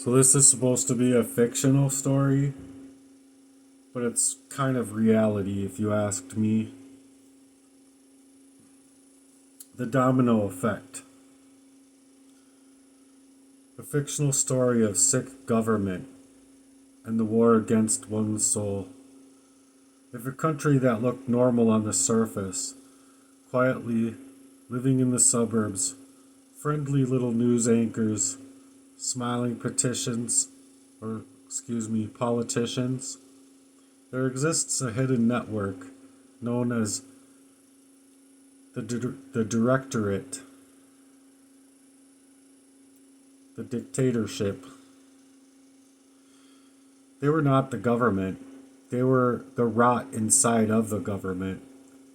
So this is supposed to be a fictional story, but it's kind of reality if you asked me. The Domino Effect. A fictional story of sick government and the war against one's soul. If a country that looked normal on the surface, quietly living in the suburbs, friendly little news anchors, smiling politicians, there exists a hidden network known as the directorate, the dictatorship. They were not the government, they were the rot inside of the government,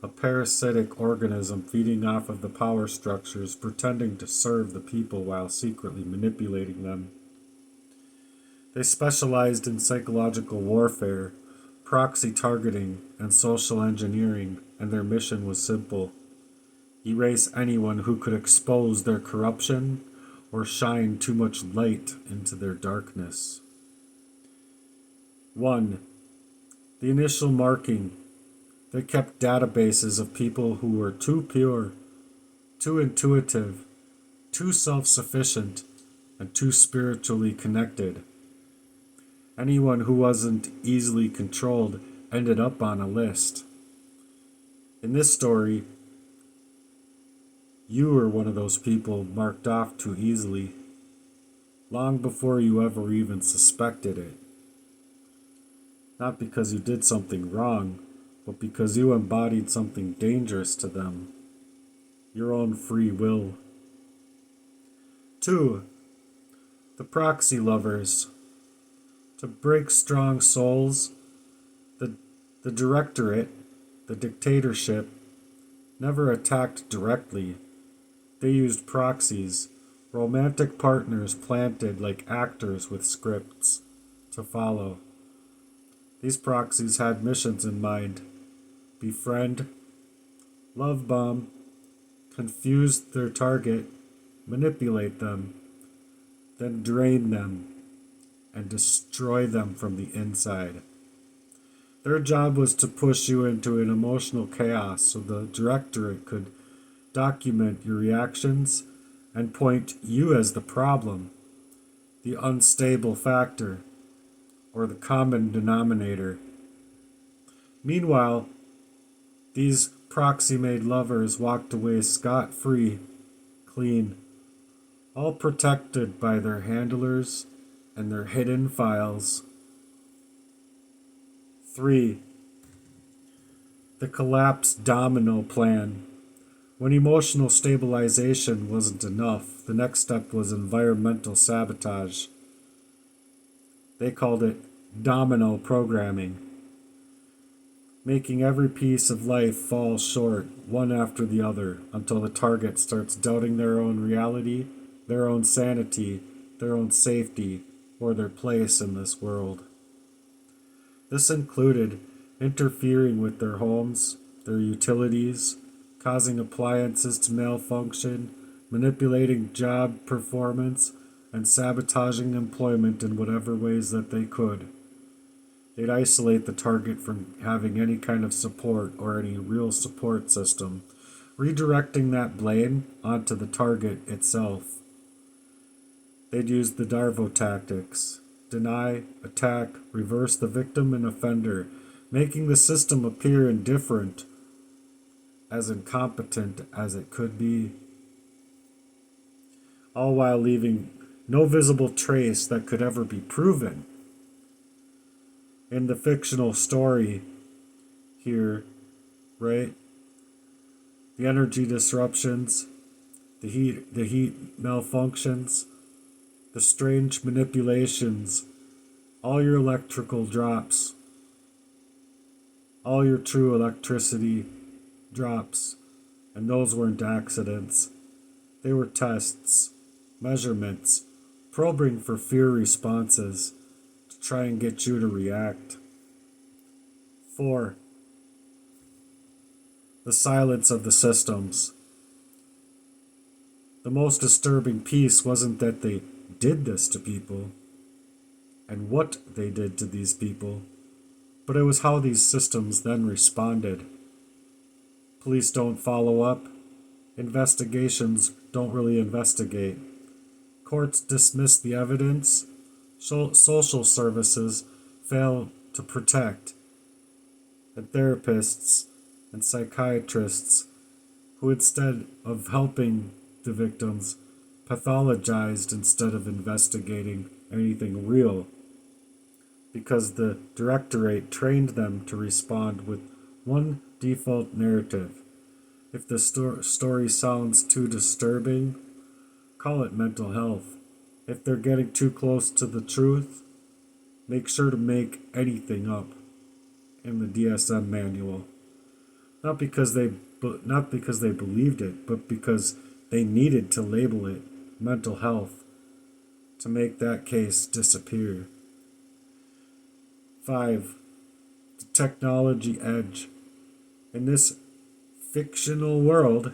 a parasitic organism feeding off of the power structures, pretending to serve the people while secretly manipulating them. They specialized in psychological warfare, proxy targeting, and social engineering, and their mission was simple: erase anyone who could expose their corruption or shine too much light into their darkness. 1. The initial marking. They kept databases of people who were too pure, too intuitive, too self-sufficient, and too spiritually connected. Anyone who wasn't easily controlled ended up on a list. In this story, you were one of those people marked off too easily, long before you ever even suspected it. Not because you did something wrong, but because you embodied something dangerous to them, your own free will. 2. The proxy lovers. To break strong souls, the directorate, the dictatorship, never attacked directly. They used proxies, romantic partners planted like actors with scripts to follow. These proxies had missions in mind: befriend, love bomb, confuse their target, manipulate them, then drain them and destroy them from the inside. Their job was to push you into an emotional chaos so the directorate could document your reactions and point you as the problem, the unstable factor, or the common denominator. Meanwhile, these proxy-made lovers walked away scot-free, clean, all protected by their handlers and their hidden files. 3. The collapse domino plan. When emotional stabilization wasn't enough, the next step was environmental sabotage. They called it domino programming, making every piece of life fall short, one after the other, until the target starts doubting their own reality, their own sanity, their own safety, or their place in this world. This included interfering with their homes, their utilities, causing appliances to malfunction, manipulating job performance, and sabotaging employment in whatever ways that they could. They'd isolate the target from having any kind of support or any real support system, redirecting that blame onto the target itself. They'd use the Darvo tactics: deny, attack, reverse the victim and offender, making the system appear indifferent, as incompetent as it could be, all while leaving no visible trace that could ever be proven. In the fictional story here, right? The energy disruptions, the heat malfunctions, the strange manipulations, all your electrical drops, all your true electricity drops, and those weren't accidents. They were tests, measurements, probing for fear responses to try and get you to react. 4. The silence of the systems. The most disturbing piece wasn't that they did this to people, and what they did to these people, but it was how these systems then responded. Police don't follow up. Investigations don't really investigate. Courts dismiss the evidence. Social services fail to protect. And therapists and psychiatrists, who instead of helping the victims, pathologized instead of investigating anything real, because the directorate trained them to respond with one default narrative. If the story sounds too disturbing, call it mental health. If they're getting too close to the truth, make sure to make anything up in the DSM manual. Not because they believed it, but because they needed to label it mental health to make that case disappear. 5. The technology edge. In this fictional world,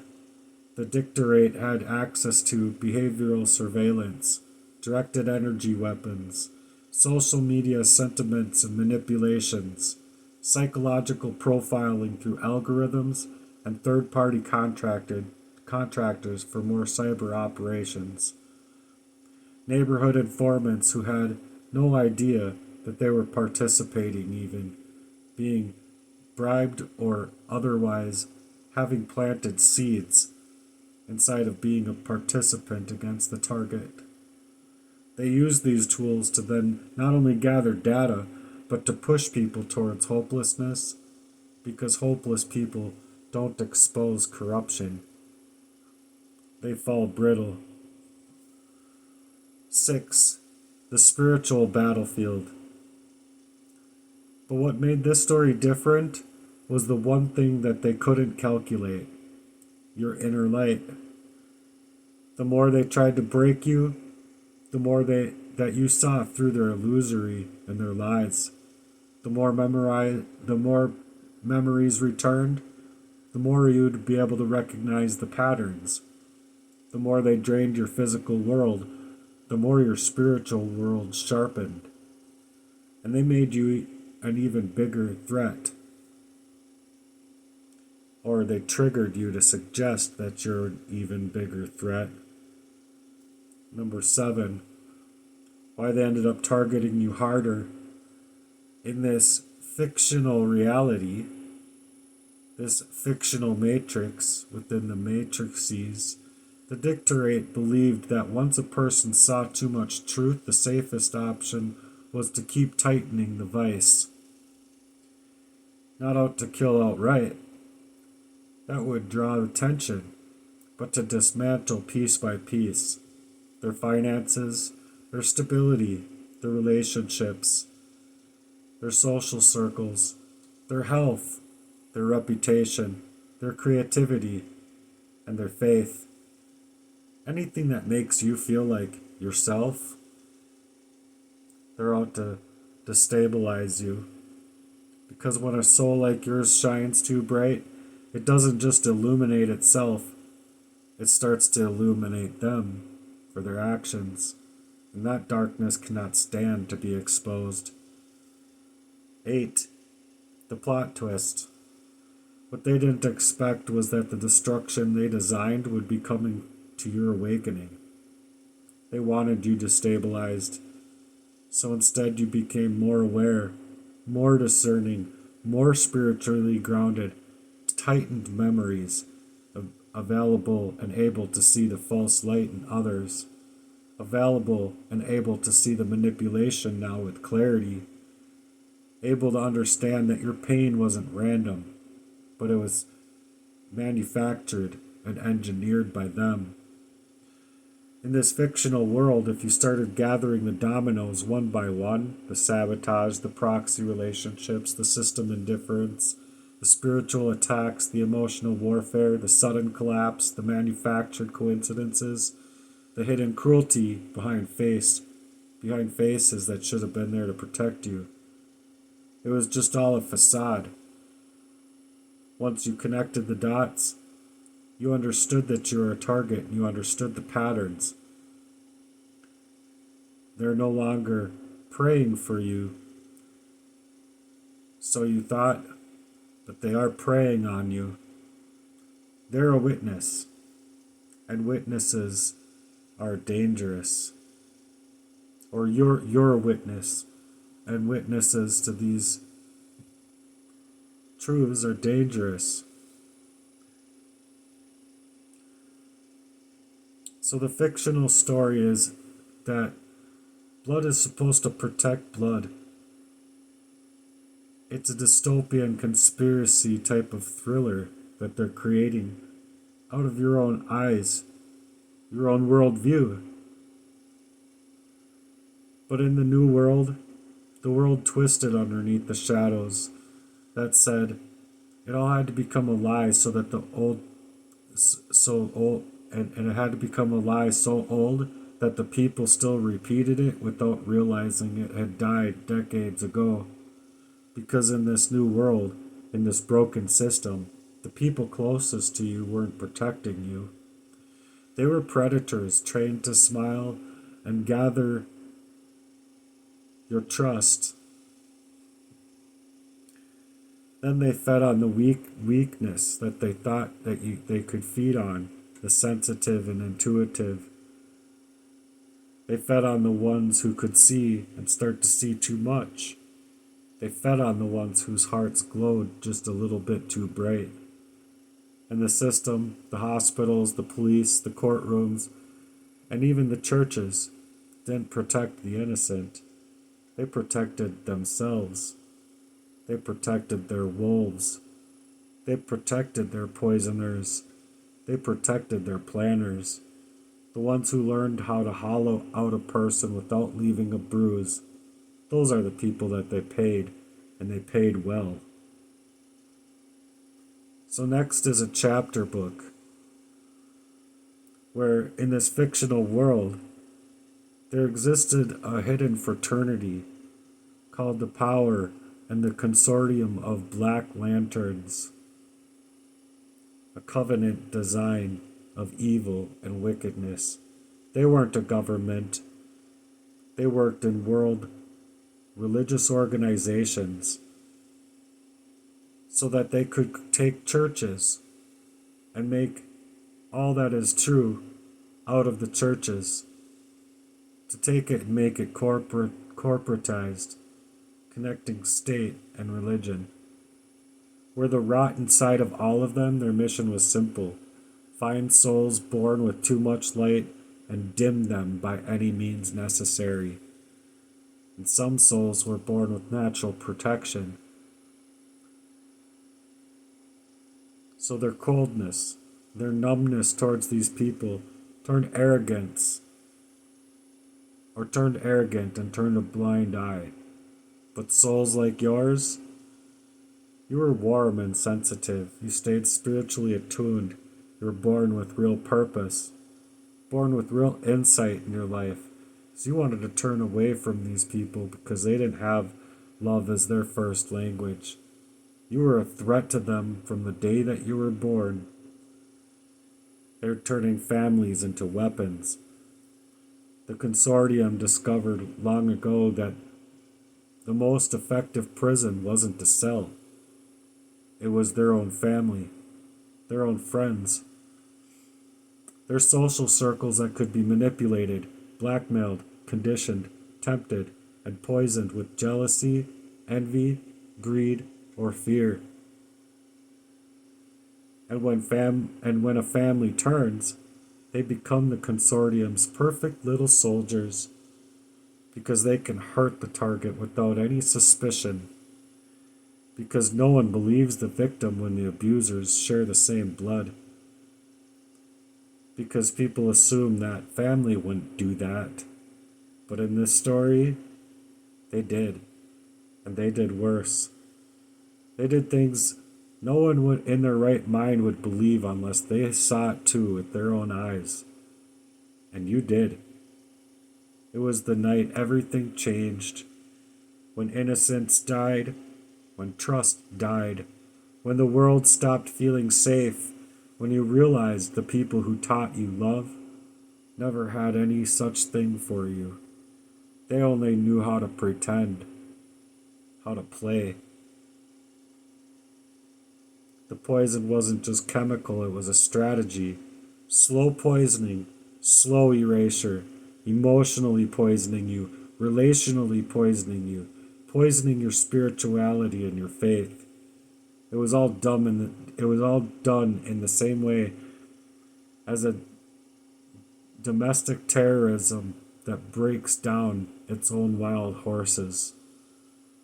the dictatorate had access to behavioral surveillance, directed energy weapons, social media sentiments and manipulations, psychological profiling through algorithms, and third-party contractors for more cyber operations. Neighborhood informants who had no idea that they were participating, even being bribed or otherwise having planted seeds inside of being a participant against the target. They use these tools to then not only gather data, but to push people towards hopelessness, because hopeless people don't expose corruption. They fall brittle. 6. The spiritual battlefield. But what made this story different was the one thing that they couldn't calculate: your inner light. The more they tried to break you, the more that you saw through their illusory and their lies. The more memories returned, the more you'd be able to recognize the patterns. The more they drained your physical world, the more your spiritual world sharpened. And they made you an even bigger threat. Or they triggered you to suggest that you're an even bigger threat. Number 7, why they ended up targeting you harder. In this fictional reality, this fictional matrix within the matrices, the dictatorate believed that once a person saw too much truth, the safest option was to keep tightening the vice. Not out to kill outright. That would draw attention, but to dismantle piece by piece. Their finances, their stability, their relationships, their social circles, their health, their reputation, their creativity, and their faith. Anything that makes you feel like yourself, they're out to destabilize you. Because when a soul like yours shines too bright, it doesn't just illuminate itself, it starts to illuminate them for their actions. And that darkness cannot stand to be exposed. 8. The plot twist. What they didn't expect was that the destruction they designed would be coming to your awakening. They wanted you destabilized, so instead you became more aware, more discerning, more spiritually grounded, tightened memories, available and able to see the false light in others, available and able to see the manipulation now with clarity, able to understand that your pain wasn't random, but it was manufactured and engineered by them. In this fictional world, if you started gathering the dominoes one by one, the sabotage, the proxy relationships, the system indifference, the spiritual attacks, the emotional warfare, the sudden collapse, the manufactured coincidences, the hidden cruelty behind faces that should have been there to protect you. It was just all a facade. Once you connected the dots, you understood that you were a target and you understood the patterns. They're no longer praying for you. So you thought, but they are preying on you. They're a witness, and witnesses are dangerous. Or you're a witness, and witnesses to these truths are dangerous. So the fictional story is that blood is supposed to protect blood. It's a dystopian conspiracy type of thriller that they're creating out of your own eyes, your own worldview. But in the new world, the world twisted underneath the shadows that said it all had to become a lie so that the old, so old, and it had to become a lie so old that the people still repeated it without realizing it had died decades ago. Because in this new world, in this broken system, the people closest to you weren't protecting you. They were predators trained to smile and gather your trust. Then they fed on the weakness that they thought that they could feed on, the sensitive and intuitive. They fed on the ones who could see and start to see too much. They fed on the ones whose hearts glowed just a little bit too bright. And the system, the hospitals, the police, the courtrooms, and even the churches didn't protect the innocent. They protected themselves. They protected their wolves. They protected their poisoners. They protected their planners. The ones who learned how to hollow out a person without leaving a bruise. Those are the people that they paid, and they paid well. So next is a chapter book, where in this fictional world, there existed a hidden fraternity called the Power and the Consortium of Black Lanterns, a covenant design of evil and wickedness. They weren't a government. They worked in world religious organizations so that they could take churches and make all that is true out of the churches, to take it and make it corporatized, connecting state and religion. Where the rotten side of all of them, their mission was simple: find souls born with too much light and dim them by any means necessary. And some souls were born with natural protection. So their coldness, their numbness towards these people turned arrogant and turned a blind eye. But souls like yours, you were warm and sensitive. You stayed spiritually attuned. You were born with real purpose, born with real insight in your life. So you wanted to turn away from these people because they didn't have love as their first language. You were a threat to them from the day that you were born. They're turning families into weapons. The consortium discovered long ago that the most effective prison wasn't to sell. It was their own family, their own friends, their social circles that could be manipulated, blackmailed, conditioned, tempted, and poisoned with jealousy, envy, greed, or fear. And when a family turns, they become the consortium's perfect little soldiers, because they can hurt the target without any suspicion, because no one believes the victim when the abusers share the same blood, because people assume that family wouldn't do that. But in this story, they did, and they did worse. They did things no one would in their right mind would believe unless they saw it too with their own eyes. And you did. It was the night everything changed, when innocence died, when trust died, when the world stopped feeling safe, when you realized the people who taught you love never had any such thing for you. They only knew how to pretend, how to play. The poison wasn't just chemical, it was a strategy. Slow poisoning, slow erasure, emotionally poisoning you, relationally poisoning you, poisoning your spirituality and your faith. It was all it was all done in the same way as a domestic terrorism that breaks down its own wild horses.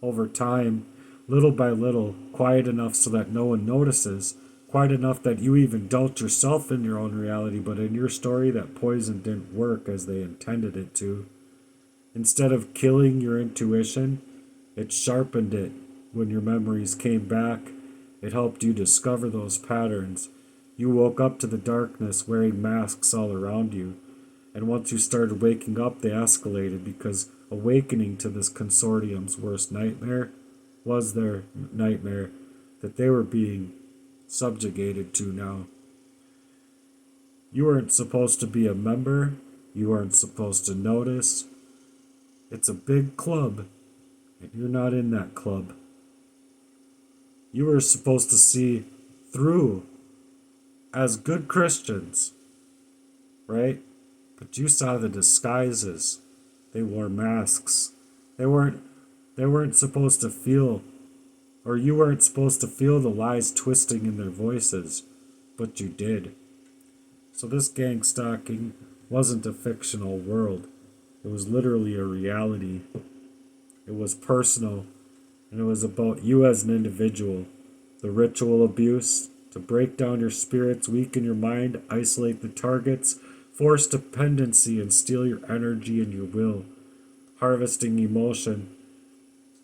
Over time, little by little, quiet enough so that no one notices, quiet enough that you even doubt yourself in your own reality, but in your story, that poison didn't work as they intended it to. Instead of killing your intuition, it sharpened it. When your memories came back, it helped you discover those patterns. You woke up to the darkness wearing masks all around you. And once you started waking up, they escalated because awakening to this consortium's worst nightmare was their nightmare that they were being subjugated to now. You weren't supposed to be a member. You weren't supposed to notice. It's a big club, and you're not in that club. You were supposed to see through as good Christians, right? But you saw the disguises. They wore masks. They weren't supposed to feel, or you weren't supposed to feel the lies twisting in their voices, but you did. So this gang stalking wasn't a fictional world. It was literally a reality. It was personal, and it was about you as an individual. The ritual abuse, to break down your spirits, weaken your mind, isolate the targets, force dependency, and steal your energy and your will. Harvesting emotion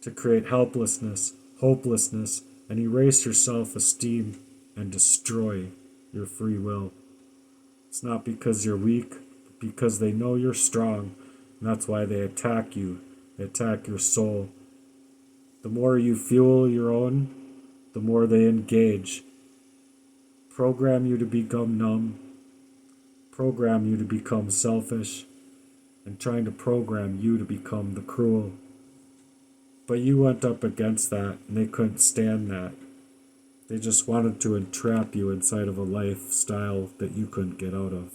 to create helplessness, hopelessness, and erase your self-esteem and destroy your free will. It's not because you're weak, but because they know you're strong, and that's why they attack you. They attack your soul. The more you fuel your own, the more they engage. Program you to become numb, program you to become selfish, and trying to program you to become the cruel. But you went up against that, and they couldn't stand that. They just wanted to entrap you inside of a lifestyle that you couldn't get out of.